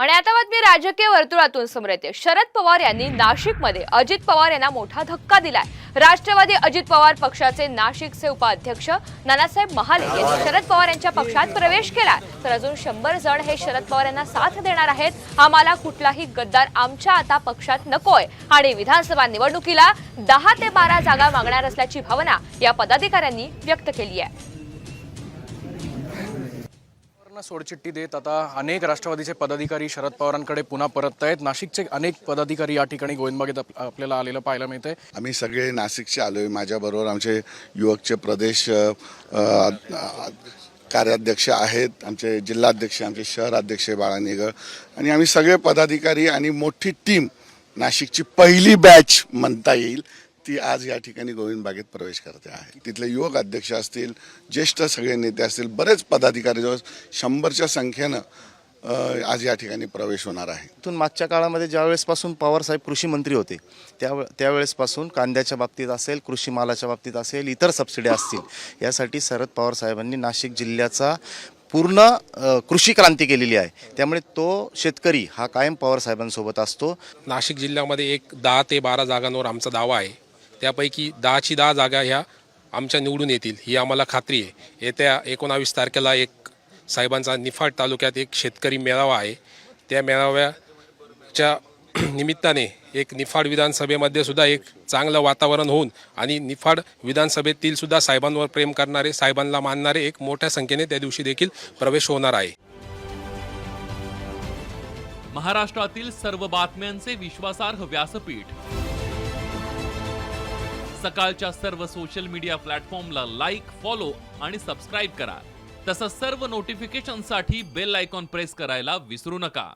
आणि आता बातमी राजकीय वर्तुळातून समोर येते। शरद पवार यांनी नाशिकमध्ये अजित पवार यांना मोठा धक्का दिलाय। राष्ट्रवादी अजित पवार पक्षाचे नाशिकचे उपाध्यक्ष नानासाहेब महाले यांनी शरद पवार यांच्या पक्षात प्रवेश केला, तर अजून 100 जण हे शरद पवार यांना साथ देणार आहेत। आम्हाला कुठलाही गद्दार आमच्या आता पक्षात नकोय आणि विधानसभा निवडणुकीला 10 ते 12 जागा मागणार असल्याची भावना या पदाधिकाऱ्यांनी व्यक्त केली आहे। सोडचिठ्ठी देत आता अनेक राष्ट्रवादीचे पदाधिकारी शरद पवारांकडे पुन्हा परत आहेत। नाशिकचे अनेक पदाधिकारी या ठिकाणी गोविंदबागेत आपल्याला आलेलं पाहायला मिळतंय। आम्ही सगळे नाशिकचे आलोय। माझ्याबरोबर आमचे युवकचे प्रदेश कार्याध्यक्ष आहेत, आमचे जिल्हाध्यक्ष, आमचे शहर अध्यक्ष बाळा निगळ आणि आम्ही सगळे पदाधिकारी आणि मोठी टीम, नाशिकची पहिली बॅच म्हणता येईल ती आज या ठिकाणी गोविंदबागेत प्रवेश करते आहे। तिथले युवक अध्यक्ष असतील, ज्येष्ठ सगळे नेते असतील, बरेच पदाधिकारी जवळ 100च्या संख्येनं आज या ठिकाणी प्रवेश होणार आहे। इथून मागच्या काळामध्ये ज्यावेळेसपासून पवार साहेब कृषी मंत्री होते त्यावेळेसपासून कांद्याच्या बाबतीत असेल, कृषी मालाच्या बाबतीत असेल, इतर सबसिड्या असतील, यासाठी शरद पवार साहेबांनी नाशिक जिल्ह्याचा पूर्ण कृषी क्रांती केलेली आहे। त्यामुळे तो शेतकरी हा कायम पवार साहेबांसोबत असतो। नाशिक जिल्ह्यामध्ये 10 ते 12 जागांवर आमचा दावा आहे। त्यापैकी 10ची 10 जागा ह्या आमच्या निवडून येतील ही आम्हाला खात्री आहे। येत्या 19 तारखेला एक साहेबांचा निफाड तालुक्यात एक शेतकरी मेळावा आहे। त्या मेळाव्याच्या निमित्ताने एक निफाड विधानसभेमध्ये सुद्धा एक चांगलं वातावरण होऊन आणि निफाड विधानसभेतील सुद्धा साहेबांवर प्रेम करणारे, साहेबांना मानणारे एक मोठ्या संख्येने त्या दिवशी देखील प्रवेश होणार आहे। महाराष्ट्रातील सर्व बातम्यांचे विश्वासार्ह व्यासपीठ, सकाळच्या सर्व सोशल मीडिया प्लॅटफॉर्मला लाईक, फॉलो आणि सबस्क्राईब करा। तसंच सर्व नोटिफिकेशनसाठी बेल आयकॉन प्रेस करायला विसरू नका।